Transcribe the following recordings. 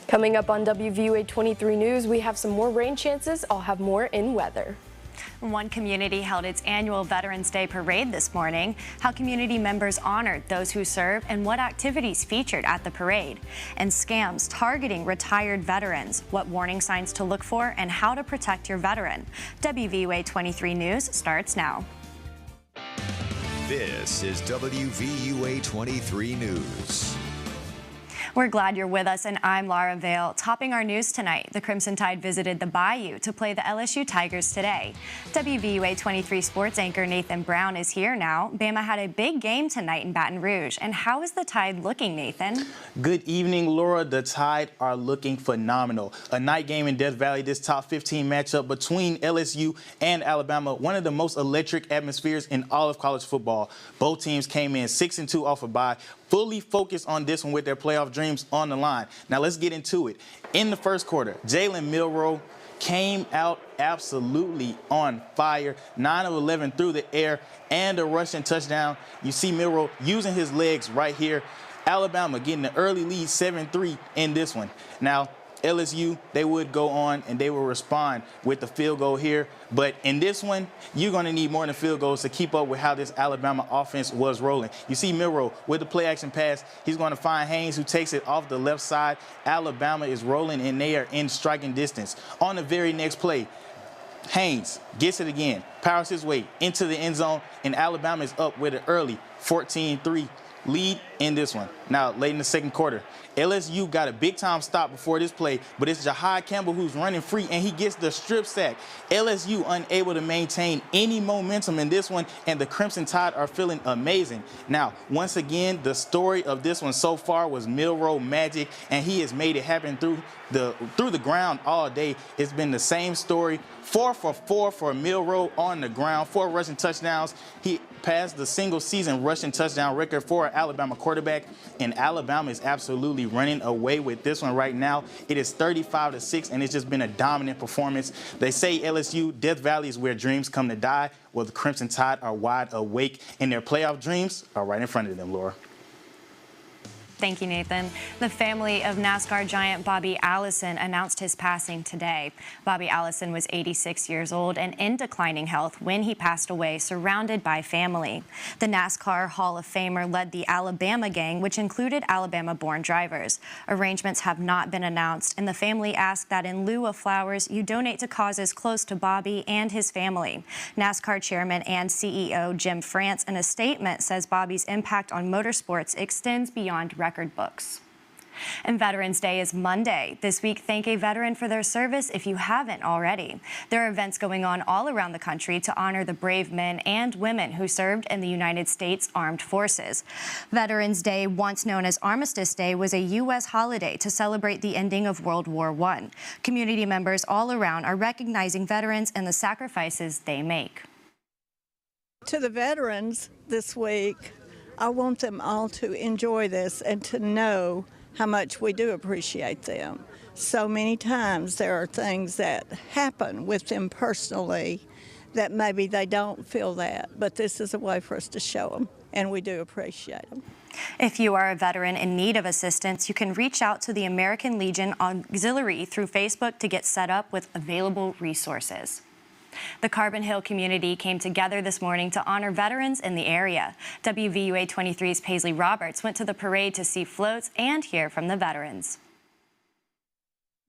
Coming up on WVUA 23 News, we have some more rain chances. I'll have more in weather. One community held its annual Veterans Day parade this morning. How community members honored those who serve and what activities featured at the parade. And scams targeting retired veterans, what warning signs to look for, and how to protect your veteran. WVUA 23 News starts now. This is WVUA 23 News. We're glad you're with us, and I'm Laura Vale. Topping our news tonight, the Crimson Tide visited the Bayou to play the LSU Tigers today. WVUA 23 sports anchor Nathan Brown is here now. Bama had a big game tonight in Baton Rouge. And how is the Tide looking, Nathan? Good evening, Laura. The Tide are looking phenomenal. A night game in Death Valley, this top 15 matchup between LSU and Alabama, one of the most electric atmospheres in all of college football. Both teams came in 6-2 off a bye, fully focused on this one with their playoff dreams on the line. Now let's get into it. In the first quarter, Jalen Milroe came out absolutely on fire. 9 of 11 through the air and a rushing touchdown. You see Milroe using his legs right here. Alabama getting the early lead 7-3 in this one. Now, LSU, they would go on and they will respond with the field goal here. But in this one, you're going to need more than field goals to keep up with how this Alabama offense was rolling. You see Milroe with the play action pass. He's going to find Haynes, who takes it off the left side. Alabama is rolling and they are in striking distance. On the very next play, Haynes gets it again, powers his way into the end zone, and Alabama is up with an early 14-3 lead in this one. Now, late in the second quarter, LSU got a big-time stop before this play, but it's Jahad Campbell who's running free, and he gets the strip sack. LSU unable to maintain any momentum in this one, and the Crimson Tide are feeling amazing. Now, once again, the story of this one so far was Milroe magic, and he has made it happen through the ground all day. It's been the same story. 4 for 4 for Milroe on the ground, 4 rushing touchdowns. He passed the single-season rushing touchdown record for an Alabama quarterback, and Alabama is absolutely running away with this one right now. It is 35-6, and it's just been a dominant performance. They say LSU, Death Valley is where dreams come to die. Well, the Crimson Tide are wide awake, and their playoff dreams are right in front of them, Laura. Thank you, Nathan. The family of NASCAR giant Bobby Allison announced his passing today. Bobby Allison was 86 years old and in declining health when he passed away, surrounded by family. The NASCAR Hall of Famer led the Alabama gang, which included Alabama-born drivers. Arrangements have not been announced, and the family asked that in lieu of flowers, you donate to causes close to Bobby and his family. NASCAR chairman and CEO Jim France, in a statement, says Bobby's impact on motorsports extends beyond record books. And Veterans Day is Monday. This week, thank a veteran for their service if you haven't already. There are events going on all around the country to honor the brave men and women who served in the United States Armed Forces. Veterans Day, once known as Armistice Day, was a U.S. holiday to celebrate the ending of World War I. Community members all around are recognizing veterans and the sacrifices they make. To the veterans this week, I want them all to enjoy this and to know how much we do appreciate them. So many times there are things that happen with them personally that maybe they don't feel that, but this is a way for us to show them, and we do appreciate them. If you are a veteran in need of assistance, you can reach out to the American Legion Auxiliary through Facebook to get set up with available resources. The Carbon Hill community came together this morning to honor veterans in the area. WVUA 23's Paisley Roberts went to the parade to see floats and hear from the veterans.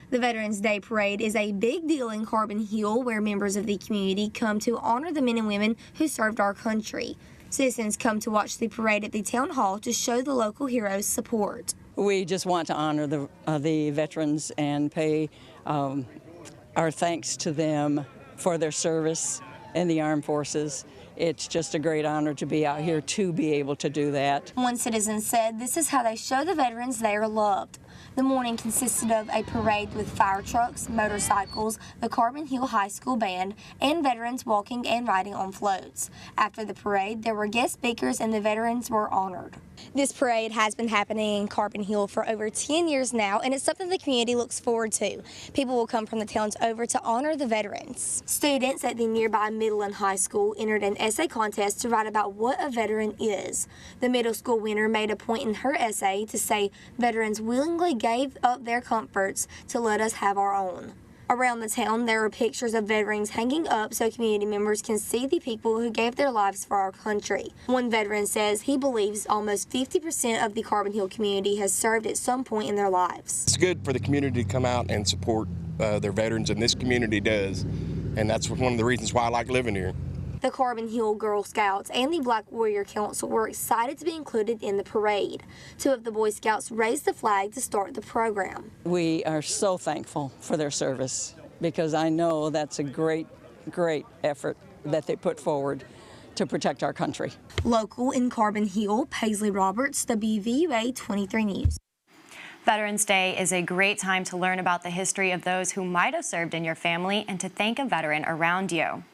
The Veterans Day Parade is a big deal in Carbon Hill, where members of the community come to honor the men and women who served our country. Citizens come to watch the parade at the town hall to show the local heroes support. We just want to honor the veterans and pay our thanks to them for their service in the armed forces. It's just a great honor to be out here to be able to do that. One citizen said this is how they show the veterans they are loved. The morning consisted of a parade with fire trucks, motorcycles, the Carbon Hill High School band, and veterans walking and riding on floats. After the parade, there were guest speakers and the veterans were honored. This parade has been happening in Carbon Hill for over 10 years now, and it's something the community looks forward to. People will come from the towns over to honor the veterans. Students at the nearby middle and high school entered an essay contest to write about what a veteran is. The middle school winner made a point in her essay to say veterans willingly gave up their comforts to let us have our own. Around the town, there are pictures of veterans hanging up so community members can see the people who gave their lives for our country. One veteran says he believes almost 50% of the Carbon Hill community has served at some point in their lives. It's good for the community to come out and support their veterans, and this community does, and that's one of the reasons why I like living here. The Carbon Hill Girl Scouts and the Black Warrior Council were excited to be included in the parade. Two of the Boy Scouts raised the flag to start the program. We are so thankful for their service because I know that's a great, great effort that they put forward to protect our country. Local in Carbon Hill, Paisley Roberts, WVUA 23 News. Veterans Day is a great time to learn about the history of those who might have served in your family and to thank a veteran around you.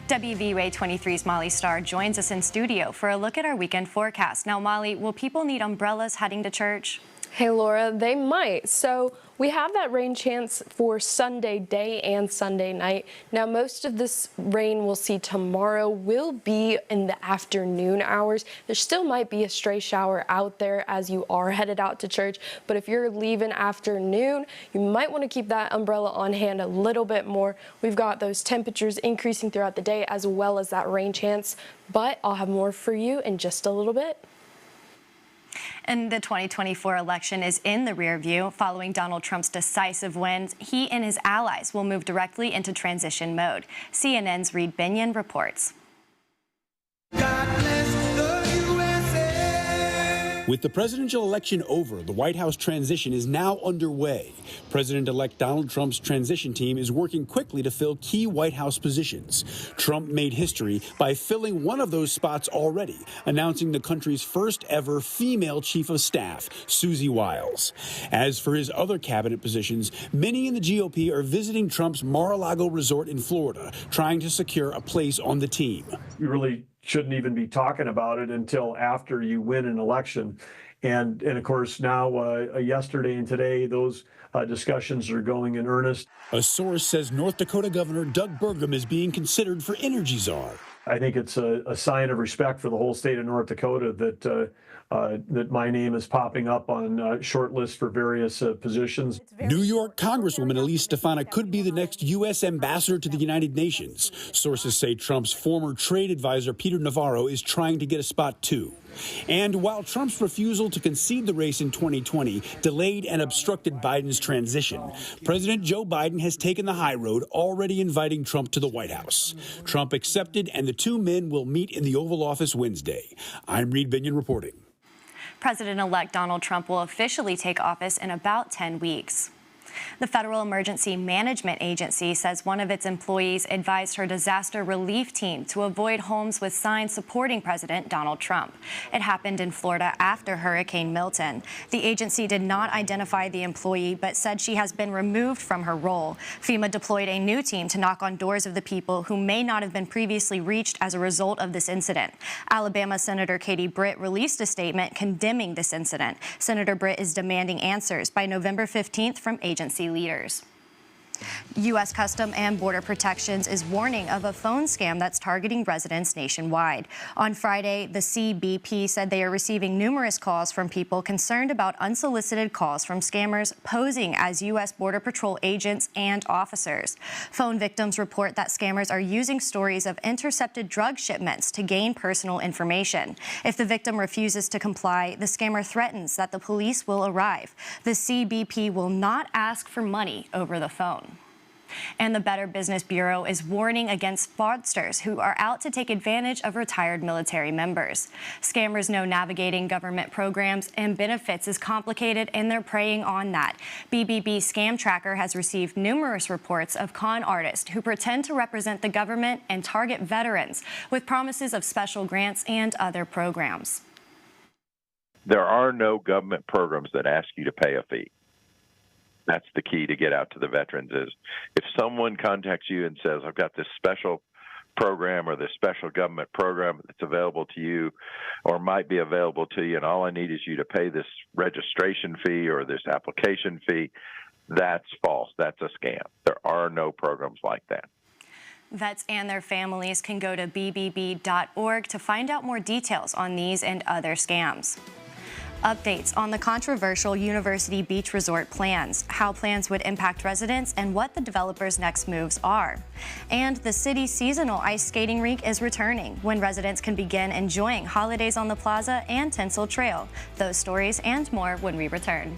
WVUA 23's Molly Starr joins us in studio for a look at our weekend forecast. Now, Molly, will people need umbrellas heading to church? Hey, Laura, they might. So we have that rain chance for Sunday day and Sunday night. Now, most of this rain we'll see tomorrow will be in the afternoon hours. There still might be a stray shower out there as you are headed out to church, but if you're leaving afternoon, you might want to keep that umbrella on hand a little bit more. We've got those temperatures increasing throughout the day as well as that rain chance, but I'll have more for you in just a little bit. And the 2024 election is in the rear view. Following Donald Trump's decisive wins, he and his allies will move directly into transition mode. CNN's Reed Binion reports. With the presidential election over, the White House transition is now underway. President-elect Donald Trump's transition team is working quickly to fill key White House positions. Trump made history by filling one of those spots already, announcing the country's first ever female chief of staff, Susie Wiles. As for his other cabinet positions, many in the GOP are visiting Trump's Mar-a-Lago resort in Florida, trying to secure a place on the team. You really shouldn't even be talking about it until after you win an election. And of course, now yesterday and today, those discussions are going in earnest. A source says North Dakota Governor Doug Burgum is being considered for energy czar. I think it's a sign of respect for the whole state of North Dakota that my name is popping up on short lists for various positions. New York Congresswoman Elise Stefanik could be the next U.S. ambassador to the United Nations. Sources say Trump's former trade advisor Peter Navarro is trying to get a spot too. And while Trump's refusal to concede the race in 2020 delayed and obstructed Biden's transition, President Joe Biden has taken the high road, already inviting Trump to the White House. Trump accepted, and the two men will meet in the Oval Office Wednesday. I'm Reed Binion reporting. President-elect Donald Trump will officially take office in about 10 weeks. The Federal Emergency Management Agency says one of its employees advised her disaster relief team to avoid homes with signs supporting President Donald Trump. It happened in Florida after Hurricane Milton. The agency did not identify the employee, but said she has been removed from her role. FEMA deployed a new team to knock on doors of the people who may not have been previously reached as a result of this incident. Alabama Senator Katie Britt released a statement condemning this incident. Senator Britt is demanding answers by November 15th from agency leaders. U.S. Customs and Border Protections is warning of a phone scam that's targeting residents nationwide. On Friday, the CBP said they are receiving numerous calls from people concerned about unsolicited calls from scammers posing as U.S. Border Patrol agents and officers. Phone victims report that scammers are using stories of intercepted drug shipments to gain personal information. If the victim refuses to comply, the scammer threatens that the police will arrive. The CBP will not ask for money over the phone. And the Better Business Bureau is warning against fraudsters who are out to take advantage of retired military members. Scammers know navigating government programs and benefits is complicated, and they're preying on that. BBB Scam Tracker has received numerous reports of con artists who pretend to represent the government and target veterans with promises of special grants and other programs. There are no government programs that ask you to pay a fee. That's the key to get out to the veterans is if someone contacts you and says, I've got this special program or this special government program that's available to you or might be available to you, and all I need is you to pay this registration fee or this application fee. That's false. That's a scam. There are no programs like that. Vets and their families can go to bbb.org to find out more details on these and other scams. Updates on the controversial University Beach Resort plans, how plans would impact residents, and what the developers' next moves are. And the city's seasonal ice skating rink is returning, when residents can begin enjoying holidays on the plaza and Tinsel Trail. Those stories and more when we return.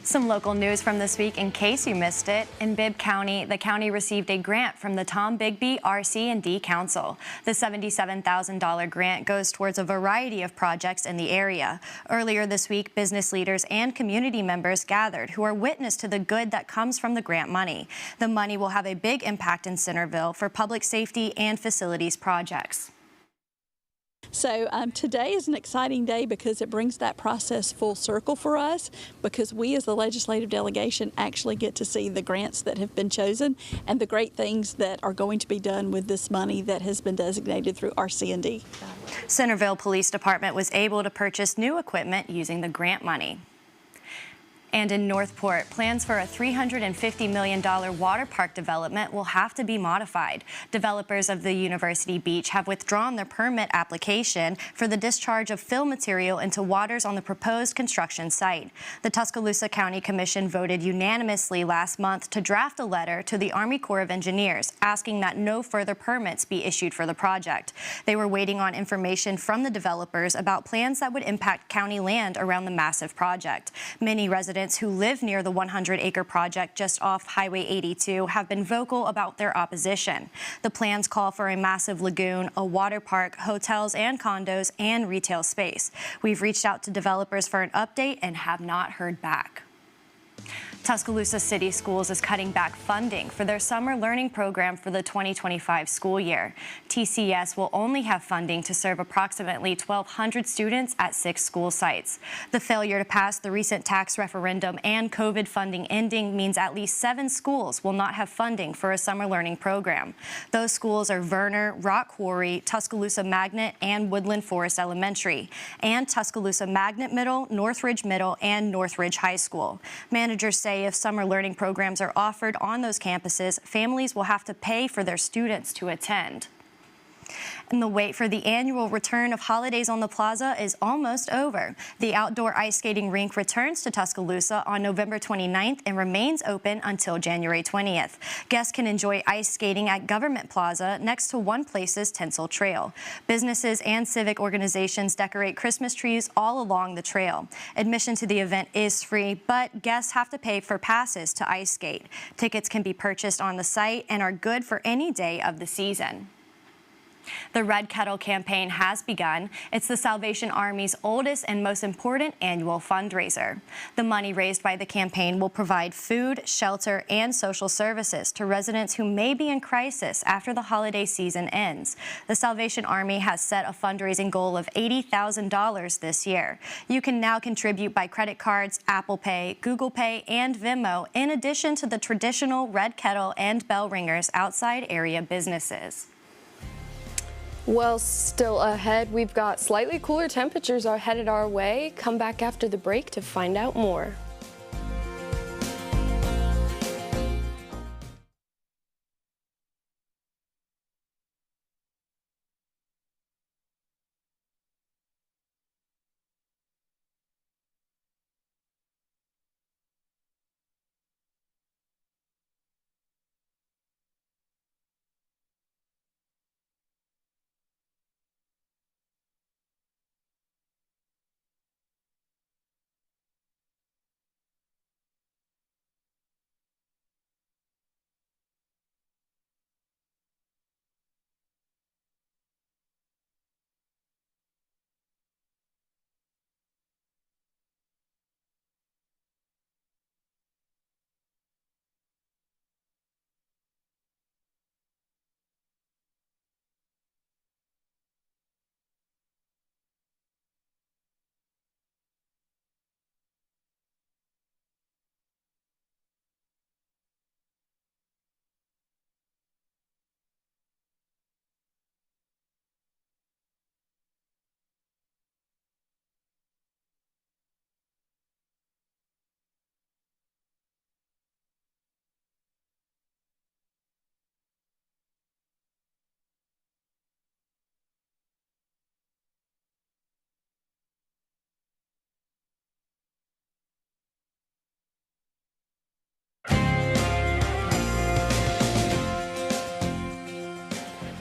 Some local news from this week in case you missed it. In Bibb County, the county received a grant from the Tom Bigby RC&D Council. The $77,000 grant goes towards a variety of projects in the area. Earlier this week, business leaders and community members gathered who are witness to the good that comes from the grant money. The money will have a big impact in Centerville for public safety and facilities projects. So today is an exciting day because it brings that process full circle for us, because we as the legislative delegation actually get to see the grants that have been chosen and the great things that are going to be done with this money that has been designated through RC&D. Centerville Police Department was able to purchase new equipment using the grant money. And in Northport, plans for a $350 million water park development will have to be modified. Developers of the University Beach have withdrawn their permit application for the discharge of fill material into waters on the proposed construction site. The Tuscaloosa County Commission voted unanimously last month to draft a letter to the Army Corps of Engineers asking that no further permits be issued for the project. They were waiting on information from the developers about plans that would impact county land around the massive project. Many residents who live near the 100-acre project just off Highway 82 have been vocal about their opposition. The plans call for a massive lagoon, a water park, hotels and condos, and retail space. We've reached out to developers for an update and have not heard back. Tuscaloosa City Schools is cutting back funding for their summer learning program for the 2025 school year. TCS will only have funding to serve approximately 1,200 students at 6 school sites. The failure to pass the recent tax referendum and COVID funding ending means at least 7 schools will not have funding for a summer learning program. Those schools are Verner, Rock Quarry, Tuscaloosa Magnet, and Woodland Forest Elementary, and Tuscaloosa Magnet Middle, Northridge Middle, and Northridge High School. Managers say say if summer learning programs are offered on those campuses, families will have to pay for their students to attend. And the wait for the annual return of Holidays on the Plaza is almost over. The outdoor ice skating rink returns to Tuscaloosa on November 29th and remains open until January 20th. Guests can enjoy ice skating at Government Plaza next to One Place's Tinsel Trail. Businesses and civic organizations decorate Christmas trees all along the trail. Admission to the event is free, but guests have to pay for passes to ice skate. Tickets can be purchased on the site and are good for any day of the season. The Red Kettle campaign has begun. It's the Salvation Army's oldest and most important annual fundraiser. The money raised by the campaign will provide food, shelter, and social services to residents who may be in crisis after the holiday season ends. The Salvation Army has set a fundraising goal of $80,000 this year. You can now contribute by credit cards, Apple Pay, Google Pay, and Venmo, in addition to the traditional Red Kettle and bell ringers outside area businesses. Well, still ahead, we've got slightly cooler temperatures are headed our way. Come back after the break to find out more.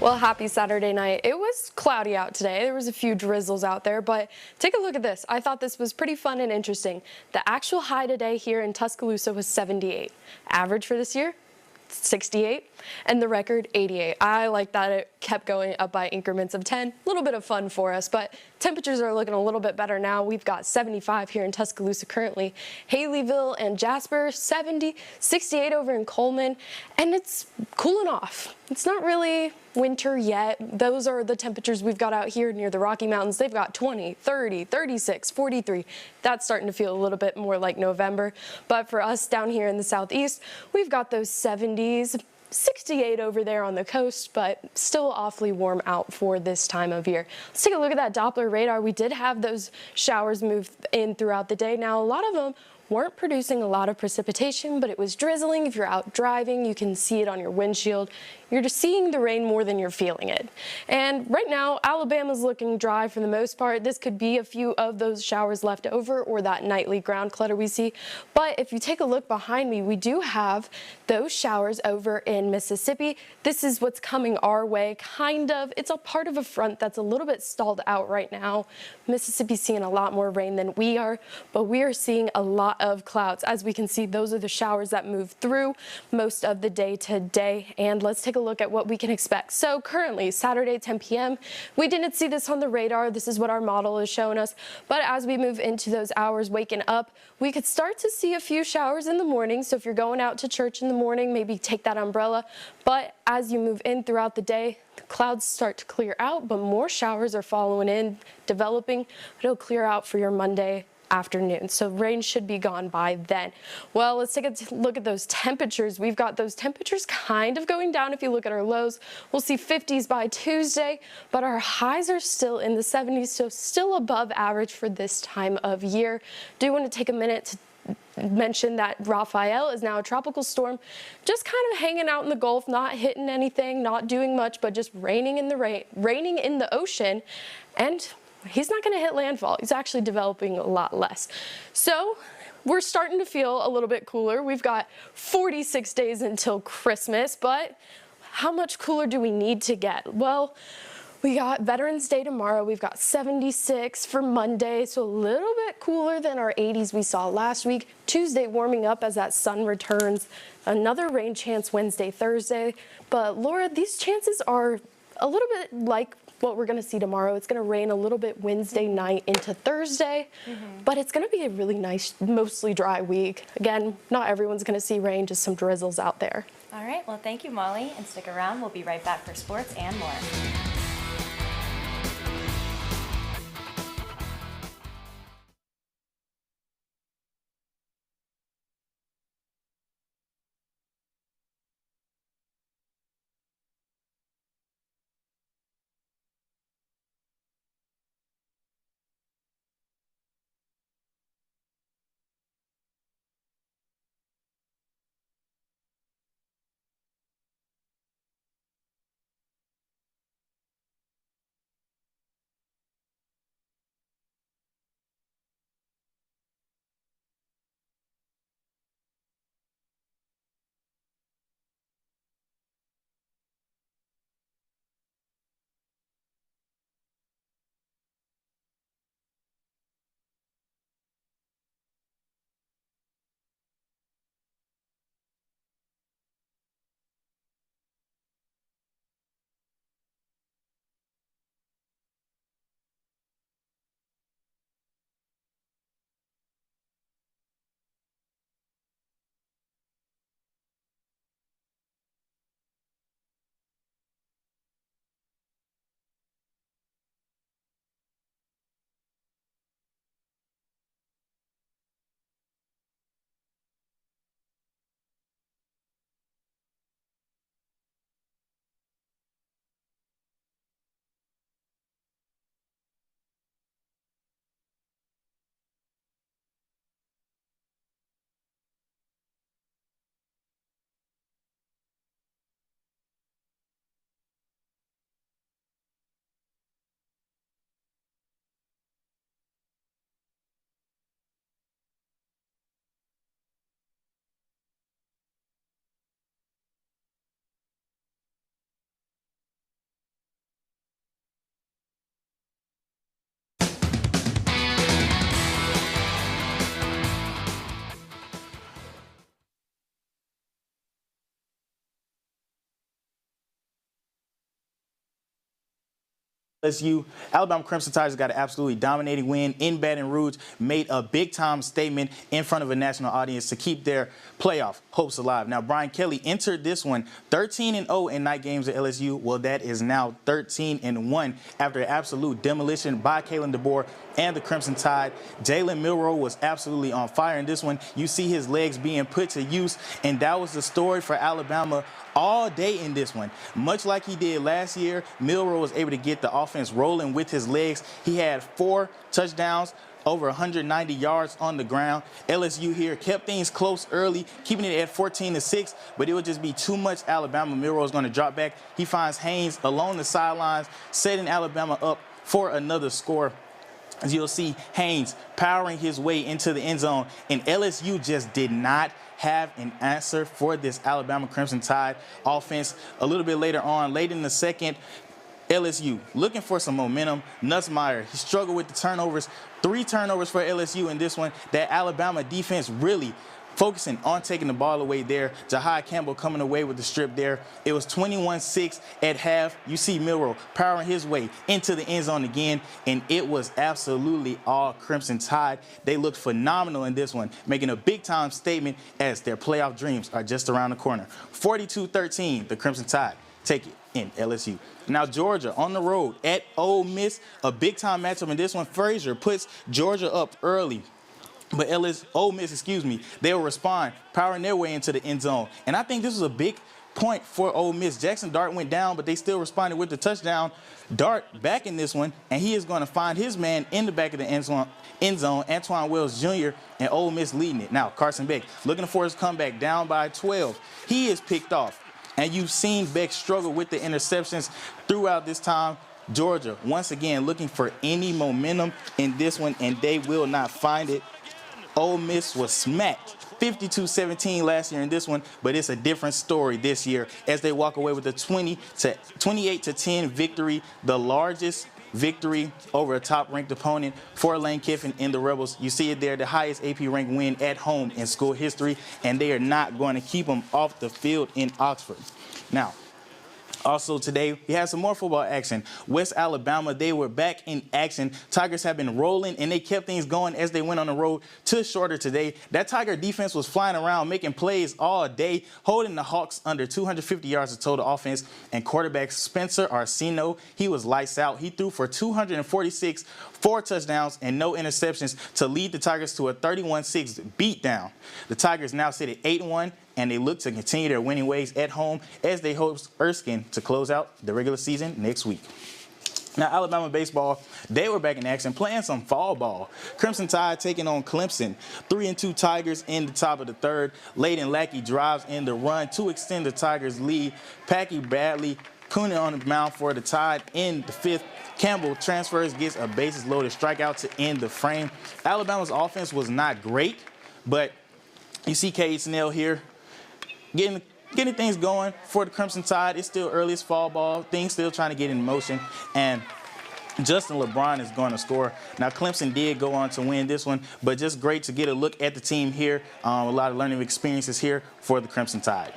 Well, happy Saturday night. It was cloudy out today. There was a few drizzles out there, but take a look at this. I thought this was pretty fun and interesting. The actual high today here in Tuscaloosa was 78. Average for this year, 68, and the record 88. I like that it kept going up by increments of 10. A little bit of fun for us, but temperatures are looking a little bit better now. We've got 75 here in Tuscaloosa currently. Haleyville and Jasper, 70, 68 over in Coleman, and it's cooling off. It's not really winter yet. Those are the temperatures we've got out here near the Rocky Mountains. They've got 20, 30, 36, 43. That's starting to feel a little bit more like November. But for us down here in the southeast, we've got those 70s, 68 over there on the coast, but still awfully warm out for this time of year. Let's take a look at that Doppler radar. We did have those showers move in throughout the day. Now, a lot of them weren't producing a lot of precipitation, but it was drizzling. If you're out driving, you can see it on your windshield. You're just seeing the rain more than you're feeling it. And right now, Alabama's looking dry for the most part. This could be a few of those showers left over or that nightly ground clutter we see. But if you take a look behind me, we do have those showers over in Mississippi. This is what's coming our way, kind of. It's a part of a front that's a little bit stalled out right now. Mississippi's seeing a lot more rain than we are, but we are seeing a lot of clouds. As we can see, those are the showers that move through most of the day today. And let's take a look at what we can expect. So currently, Saturday, 10 p.m., we didn't see this on the radar. This is what our model is showing us. But as we move into those hours waking up, we could start to see a few showers in the morning. So if you're going out to church in the morning, maybe take that umbrella. But as you move in throughout the day, the clouds start to clear out, but more showers are following in, developing. It'll clear out for your Monday afternoon, so rain should be gone by then. Well, let's take a look at those temperatures. We've got those temperatures kind of going down. If you look at our lows, we'll see 50s by Tuesday, but our highs are still in the 70s, so still above average for this time of year. Do want to take a minute to mentioned that Raphael is now a tropical storm, just kind of hanging out in the Gulf, not hitting anything, not doing much, but just raining in the ocean. And he's not going to hit landfall. He's actually developing a lot less. So we're starting to feel a little bit cooler. We've got 46 days until Christmas, but how much cooler do we need to get? Well, we got Veterans Day tomorrow. We've got 76 for Monday, so a little bit cooler than our 80s we saw last week. Tuesday warming up as that sun returns. Another rain chance Wednesday, Thursday. But Laura, these chances are a little bit like what we're going to see tomorrow. It's going to rain a little bit Wednesday night into Thursday, but it's going to be a really nice, mostly dry week. Again, not everyone's going to see rain, just some drizzles out there. All right, well, thank you, Molly, and stick around. We'll be right back for sports and more. LSU, Alabama Crimson Tigers got an absolutely dominating win in Baton Rouge, made a big-time statement in front of a national audience to keep their playoff hopes alive. Now, Brian Kelly entered this one 13-0 in night games at LSU. Well, that is now 13-1 after an absolute demolition by Kalen DeBoer and the Crimson Tide. Jalen Milroe was absolutely on fire in this one. You see his legs being put to use, and that was the story for Alabama all day in this one. Much like he did last year, Milroe was able to get the offense rolling with his legs. He had 4 touchdowns, over 190 yards on the ground. LSU here kept things close early, keeping it at 14-6, but it would just be too much Alabama. Milroe is going to drop back. He finds Haynes along the sidelines, setting Alabama up for another score. As you'll see, Haynes powering his way into the end zone, and LSU just did not have an answer for this Alabama Crimson Tide offense. A little bit later on, late in the second, LSU looking for some momentum. Nussmeier, he struggled with the turnovers. 3 turnovers for LSU in this one. That Alabama defense really focusing on taking the ball away there. Jahai Campbell coming away with the strip there. It was 21-6 at half. You see Milroe powering his way into the end zone again, and it was absolutely all Crimson Tide. They looked phenomenal in this one, making a big-time statement as their playoff dreams are just around the corner. 42-13, the Crimson Tide take it in LSU. Now Georgia on the road at Ole Miss, a big-time matchup in this one. Frazier puts Georgia up early. But Ole Miss, they will respond, powering their way into the end zone. And I think this was a big point for Ole Miss. Jackson Dart went down, but they still responded with the touchdown. Dart back in this one, and he is going to find his man in the back of the end zone, Antoine Wells Jr., and Ole Miss leading it. Now, Carson Beck looking for his comeback, down by 12. He is picked off, and you've seen Beck struggle with the interceptions throughout this time. Georgia, once again, looking for any momentum in this one, and they will not find it. Ole Miss was smacked 52-17 last year in this one, but it's a different story this year as they walk away with a 28-10 victory, the largest victory over a top-ranked opponent for Lane Kiffin in the Rebels. You see it there, the highest AP-ranked win at home in school history, and they are not going to keep them off the field in Oxford. Now, also today, we had some more football action. West Alabama, they were back in action. Tigers have been rolling, and they kept things going as they went on the road to Shorter today. That Tiger defense was flying around, making plays all day, holding the Hawks under 250 yards of total offense. And quarterback Spencer Arcino, he was lights out. He threw for 246, 4 touchdowns, and no interceptions to lead the Tigers to a 31-6 beatdown. The Tigers now sit at 8-1. And they look to continue their winning ways at home as they host Erskine to close out the regular season next week. Now, Alabama baseball, they were back in action playing some fall ball. Crimson Tide taking on Clemson. 3-2 Tigers in the top of the third. Layden Lackey drives in the run to extend the Tigers' lead. Packy Bradley Coonan on the mound for the Tide in the fifth. Campbell transfers, gets a bases loaded strikeout to end the frame. Alabama's offense was not great, but you see Cade Snell here getting things going for the Crimson Tide. It's still early, it's fall ball. Things still trying to get in motion. And Justin LeBron is going to score. Now, Clemson did go on to win this one, but just great to get a look at the team here. A lot of learning experiences here for the Crimson Tide.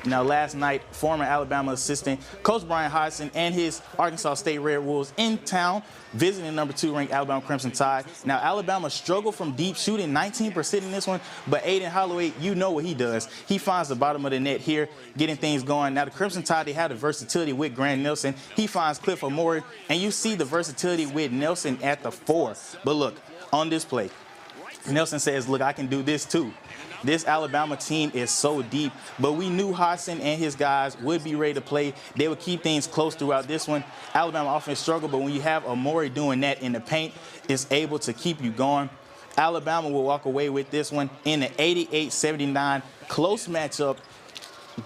Now, last night, former Alabama assistant Coach Brian Hodgson and his Arkansas State Red Wolves in town visiting number 2 ranked Alabama Crimson Tide. Now, Alabama struggled from deep shooting, 19% in this one, but Aiden Holloway, you know what he does. He finds the bottom of the net here, getting things going. Now, the Crimson Tide, they have the versatility with Grant Nelson. He finds Cliff Amore, and you see the versatility with Nelson at the 4. But look, on this play, Nelson says, look, I can do this too. This Alabama team is so deep, but we knew Hodgson and his guys would be ready to play. They would keep things close throughout this one. Alabama offense struggled, but when you have Amore doing that in the paint, it's able to keep you going. Alabama will walk away with this one in an 88-79 close matchup.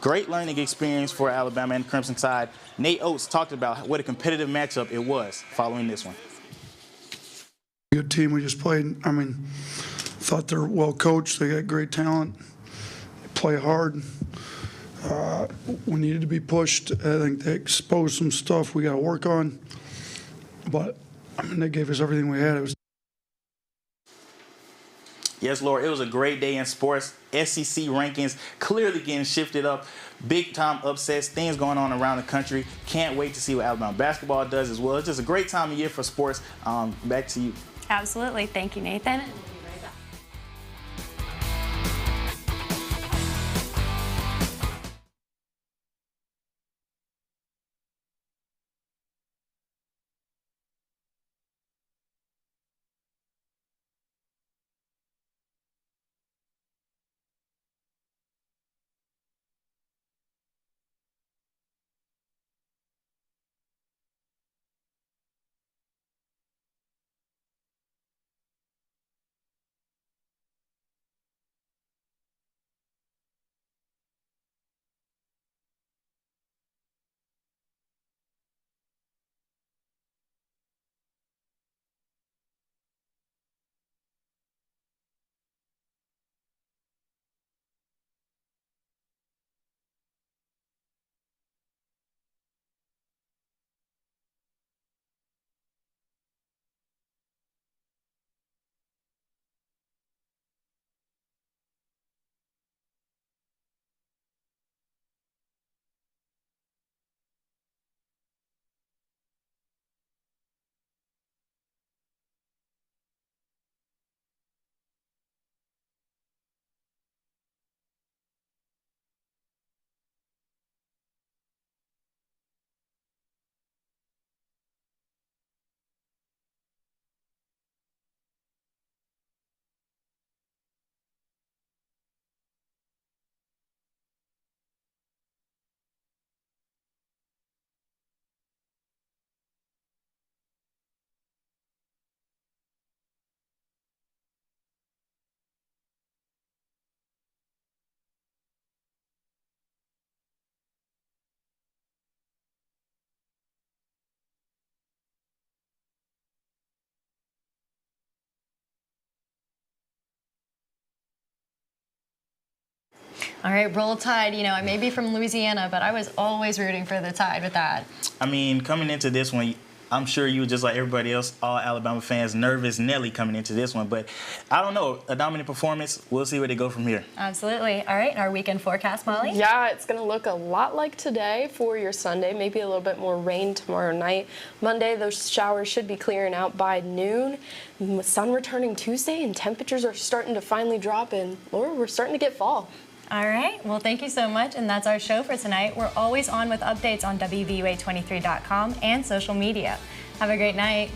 Great learning experience for Alabama and Crimson Tide. Nate Oates talked about what a competitive matchup it was following this one. Good team we just played. I mean, thought they're well coached. They got great talent. They play hard. We needed to be pushed. I think they exposed some stuff we got to work on. But, I mean, they gave us everything we had. It was. Yes, Lord, it was a great day in sports. SEC rankings clearly getting shifted up. Big-time upsets, things going on around the country. Can't wait to see what Alabama basketball does as well. It's just a great time of year for sports. Back to you. Absolutely. Thank you, Nathan. All right, roll Tide. You know, I may be from Louisiana, but I was always rooting for the Tide with that. I mean, coming into this one, I'm sure you were just like everybody else, all Alabama fans, nervous Nelly coming into this one. But I don't know, a dominant performance. We'll see where they go from here. Absolutely. All right, our weekend forecast, Molly? Yeah, it's going to look a lot like today for your Sunday, maybe a little bit more rain tomorrow night. Monday, those showers should be clearing out by noon. Sun returning Tuesday, and temperatures are starting to finally drop, and Laura, we're starting to get fall. All right. Well, thank you so much. And that's our show for tonight. We're always on with updates on WVUA23.com and social media. Have a great night.